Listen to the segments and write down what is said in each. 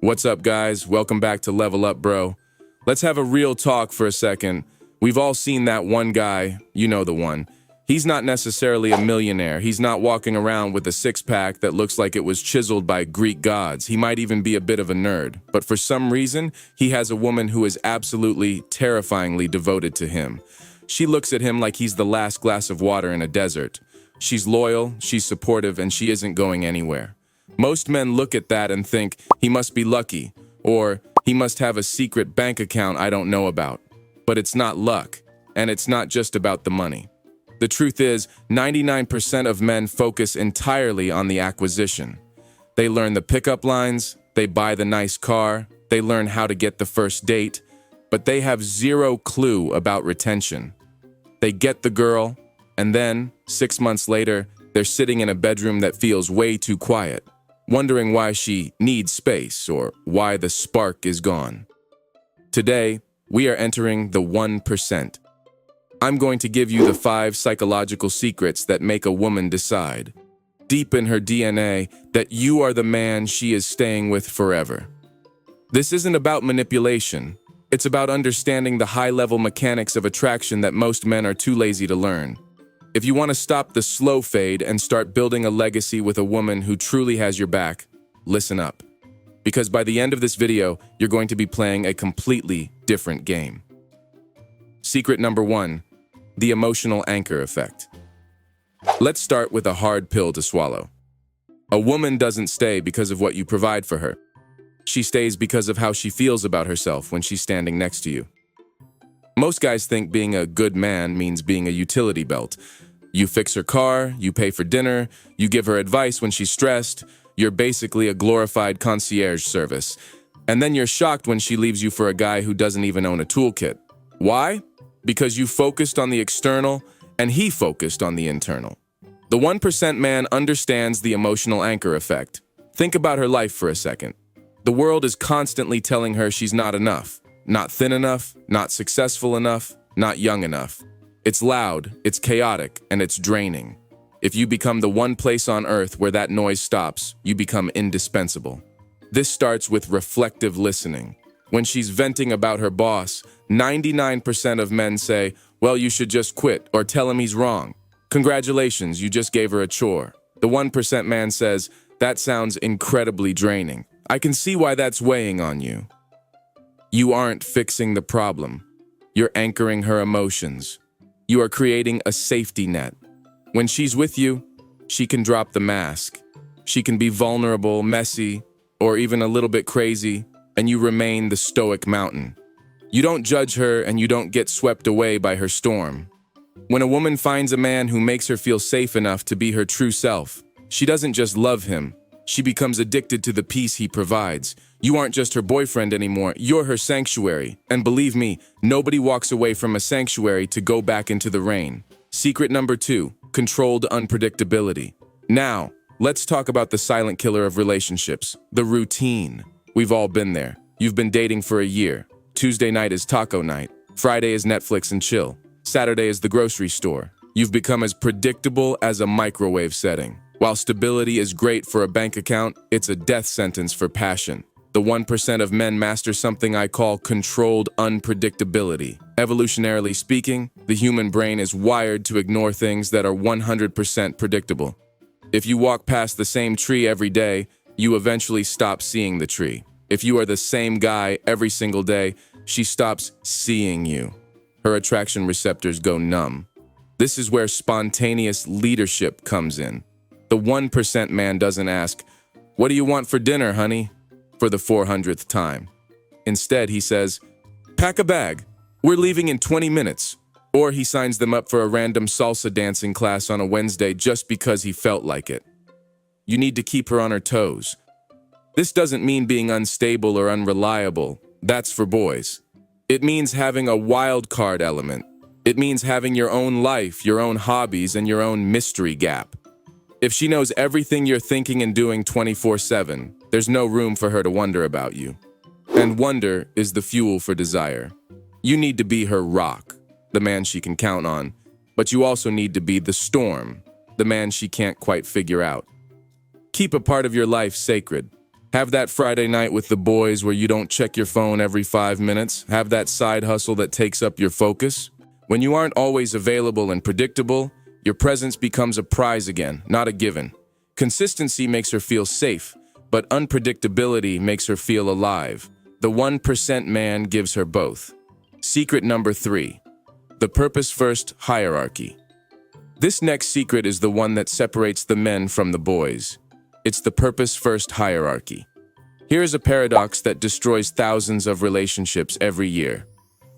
What's up, guys? Welcome back to Level Up, bro. Let's have a real talk for a second. We've all seen that one guy, you know the one. He's not necessarily a millionaire. He's not walking around with a six-pack that looks like it was chiseled by Greek gods. He might even be a bit of a nerd. But for some reason, he has a woman who is absolutely terrifyingly devoted to him. She looks at him like he's the last glass of water in a desert. She's loyal, she's supportive, and she isn't going anywhere. Most men look at that and think, he must be lucky, or he must have a secret bank account I don't know about. But it's not luck, and it's not just about the money. The truth is, 99% of men focus entirely on the acquisition. They learn the pickup lines, they buy the nice car, they learn how to get the first date, but they have zero clue about retention. They get the girl, and then, 6 months later, they're sitting in a bedroom that feels way too quiet, wondering why she needs space or why the spark is gone. Today, we are entering the 1%. I'm going to give you the 5 psychological secrets that make a woman decide, deep in her DNA, that you are the man she is staying with forever. This isn't about manipulation. It's about understanding the high-level mechanics of attraction that most men are too lazy to learn. If you want to stop the slow fade and start building a legacy with a woman who truly has your back, listen up. Because by the end of this video, you're going to be playing a completely different game. Secret number 1, the emotional anchor effect. Let's start with a hard pill to swallow. A woman doesn't stay because of what you provide for her. She stays because of how she feels about herself when she's standing next to you. Most guys think being a good man means being a utility belt. You fix her car, you pay for dinner, you give her advice when she's stressed. You're basically a glorified concierge service. And then you're shocked when she leaves you for a guy who doesn't even own a toolkit. Why? Because you focused on the external and he focused on the internal. The 1% man understands the emotional anchor effect. Think about her life for a second. The world is constantly telling her she's not enough, not thin enough, not successful enough, not young enough. It's loud, it's chaotic, and it's draining. If you become the one place on earth where that noise stops, you become indispensable. This starts with reflective listening. When she's venting about her boss, 99% of men say, well, you should just quit or tell him he's wrong. Congratulations, you just gave her a chore. The 1% man says, that sounds incredibly draining. I can see why that's weighing on you. You aren't fixing the problem. You're anchoring her emotions. You are creating a safety net. When she's with you, she can drop the mask. She can be vulnerable, messy, or even a little bit crazy, and you remain the stoic mountain. You don't judge her and you don't get swept away by her storm. When a woman finds a man who makes her feel safe enough to be her true self, she doesn't just love him. She becomes addicted to the peace he provides. You aren't just her boyfriend anymore, you're her sanctuary. And believe me, nobody walks away from a sanctuary to go back into the rain. Secret number 2, controlled unpredictability. Now, let's talk about the silent killer of relationships, the routine. We've all been there. You've been dating for a year. Tuesday night is taco night. Friday is Netflix and chill. Saturday is the grocery store. You've become as predictable as a microwave setting. While stability is great for a bank account, it's a death sentence for passion. The 1% of men master something I call controlled unpredictability. Evolutionarily speaking, the human brain is wired to ignore things that are 100% predictable. If you walk past the same tree every day, you eventually stop seeing the tree. If you are the same guy every single day, she stops seeing you. Her attraction receptors go numb. This is where spontaneous leadership comes in. The 1% man doesn't ask, "What do you want for dinner, honey?" for the 400th time. Instead, he says, "Pack a bag. We're leaving in 20 minutes." Or he signs them up for a random salsa dancing class on a Wednesday just because he felt like it. You need to keep her on her toes. This doesn't mean being unstable or unreliable. That's for boys. It means having a wild card element. It means having your own life, your own hobbies, and your own mystery gap. If she knows everything you're thinking and doing 24/7, there's no room for her to wonder about you. And wonder is the fuel for desire. You need to be her rock, the man she can count on, but you also need to be the storm, the man she can't quite figure out. Keep a part of your life sacred. Have that Friday night with the boys where you don't check your phone every 5 minutes. Have that side hustle that takes up your focus. When you aren't always available and predictable, your presence becomes a prize again, not a given. Consistency makes her feel safe, but unpredictability makes her feel alive. The 1% man gives her both. Secret number 3. The purpose-first hierarchy. This next secret is the one that separates the men from the boys. It's the purpose-first hierarchy. Here is a paradox that destroys thousands of relationships every year.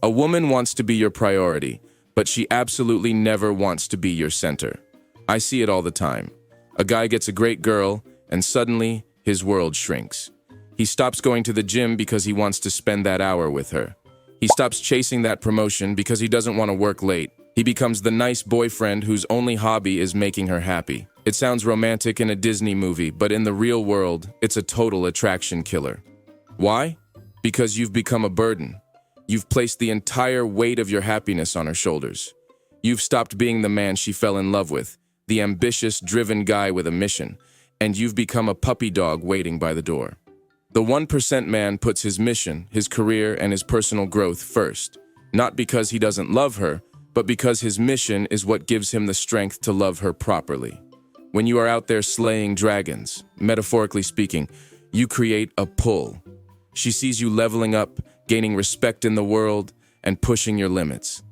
A woman wants to be your priority, but she absolutely never wants to be your center. I see it all the time. A guy gets a great girl, and suddenly, his world shrinks. He stops going to the gym because he wants to spend that hour with her. He stops chasing that promotion because he doesn't want to work late. He becomes the nice boyfriend whose only hobby is making her happy. It sounds romantic in a Disney movie, but in the real world, it's a total attraction killer. Why? Because you've become a burden. You've placed the entire weight of your happiness on her shoulders. You've stopped being the man she fell in love with, the ambitious, driven guy with a mission, and you've become a puppy dog waiting by the door. The 1% man puts his mission, his career, and his personal growth first, not because he doesn't love her, but because his mission is what gives him the strength to love her properly. When you are out there slaying dragons, metaphorically speaking, you create a pull. She sees you leveling up, gaining respect in the world, and pushing your limits.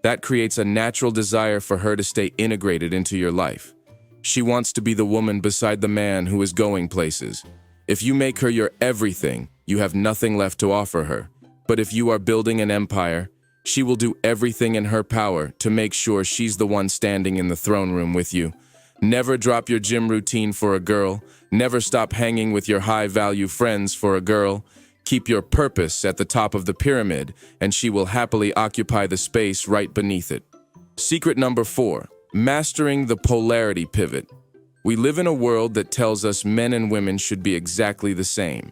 That creates a natural desire for her to stay integrated into your life. She wants to be the woman beside the man who is going places. If you make her your everything, you have nothing left to offer her. But if you are building an empire, she will do everything in her power to make sure she's the one standing in the throne room with you. Never drop your gym routine for a girl. Never stop hanging with your high-value friends for a girl. Keep your purpose at the top of the pyramid, and she will happily occupy the space right beneath it. Secret number 4, mastering the polarity pivot. We live in a world that tells us men and women should be exactly the same.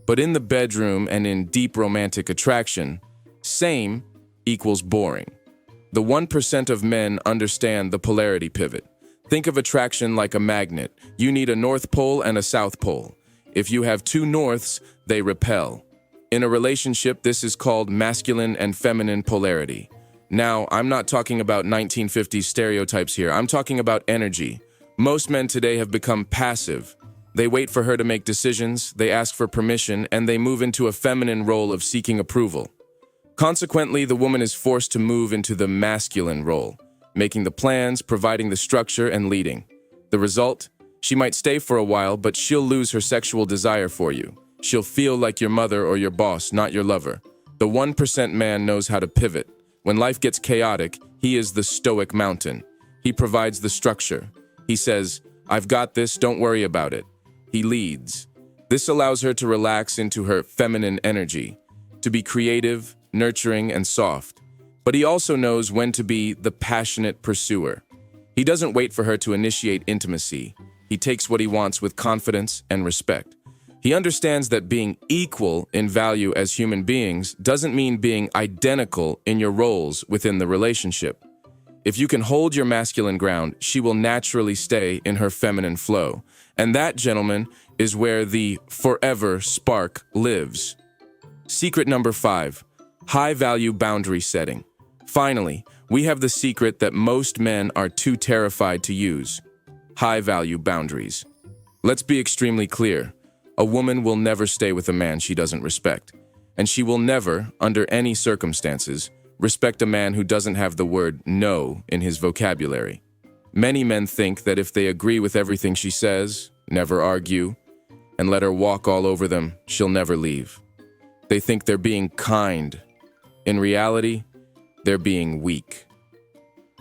But in the bedroom and in deep romantic attraction, same equals boring. The 1% of men understand the polarity pivot. Think of attraction like a magnet. You need a North Pole and a South Pole. If you have two norths, they repel. In a relationship, this is called masculine and feminine polarity. Now, I'm not talking about 1950s stereotypes here. I'm talking about energy. Most men today have become passive. They wait for her to make decisions, they ask for permission, and they move into a feminine role of seeking approval. Consequently, the woman is forced to move into the masculine role, making the plans, providing the structure, and leading. The result? She might stay for a while, but she'll lose her sexual desire for you. She'll feel like your mother or your boss, not your lover. The 1% man knows how to pivot. When life gets chaotic, he is the stoic mountain. He provides the structure. He says, "I've got this, don't worry about it." He leads. This allows her to relax into her feminine energy, to be creative, nurturing, and soft. But he also knows when to be the passionate pursuer. He doesn't wait for her to initiate intimacy. He takes what he wants with confidence and respect. He understands that being equal in value as human beings doesn't mean being identical in your roles within the relationship. If you can hold your masculine ground, she will naturally stay in her feminine flow. And that, gentlemen, is where the forever spark lives. Secret number 5, high-value boundary setting. Finally, we have the secret that most men are too terrified to use. High-value boundaries. Let's be extremely clear. A woman will never stay with a man she doesn't respect. And she will never, under any circumstances, respect a man who doesn't have the word no in his vocabulary. Many men think that if they agree with everything she says, never argue, and let her walk all over them, she'll never leave. They think they're being kind. In reality, they're being weak.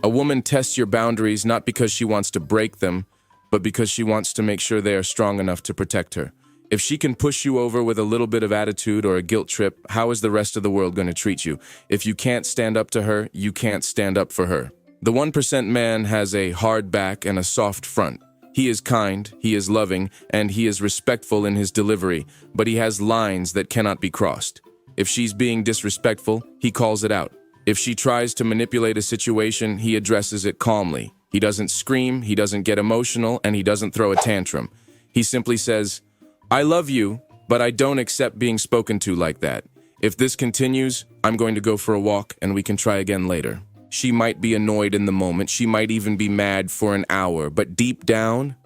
A woman tests your boundaries not because she wants to break them, but because she wants to make sure they are strong enough to protect her. If she can push you over with a little bit of attitude or a guilt trip, how is the rest of the world going to treat you? If you can't stand up to her, you can't stand up for her. The 1% man has a hard back and a soft front. He is kind, he is loving, and he is respectful in his delivery, but he has lines that cannot be crossed. If she's being disrespectful, he calls it out. If she tries to manipulate a situation, he addresses it calmly. He doesn't scream, he doesn't get emotional, and he doesn't throw a tantrum. He simply says, "I love you, but I don't accept being spoken to like that. If this continues, I'm going to go for a walk and we can try again later. She might be annoyed in the moment, she might even be mad for an hour, but deep down,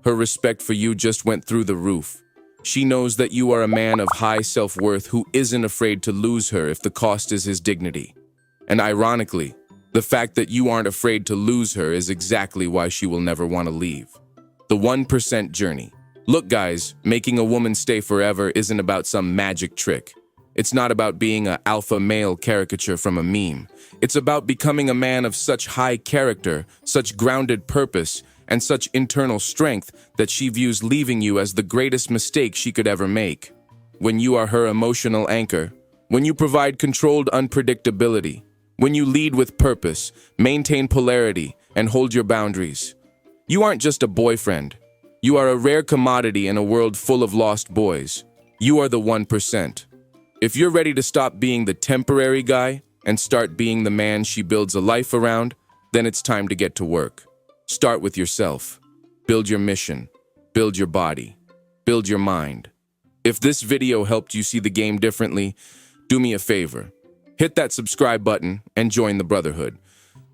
her respect for you just went through the roof. She knows that you are a man of high self-worth who isn't afraid to lose her if the cost is his dignity. And ironically, the fact that you aren't afraid to lose her is exactly why she will never want to leave. The 1% journey. Look, guys, making a woman stay forever isn't about some magic trick. It's not about being an alpha male caricature from a meme. It's about becoming a man of such high character, such grounded purpose, and such internal strength that she views leaving you as the greatest mistake she could ever make. When you are her emotional anchor, when you provide controlled unpredictability, when you lead with purpose, maintain polarity, and hold your boundaries. You aren't just a boyfriend. You are a rare commodity in a world full of lost boys. You are the 1%. If you're ready to stop being the temporary guy and start being the man she builds a life around, then it's time to get to work. Start with yourself. Build your mission. Build your body. Build your mind. If this video helped you see the game differently, do me a favor. Hit that subscribe button and join the brotherhood.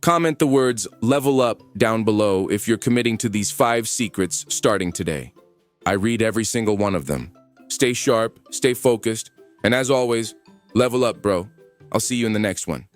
Comment the words "level up" down below if you're committing to these 5 secrets starting today. I read every single one of them. Stay sharp, stay focused, and as always, level up, bro. I'll see you in the next one.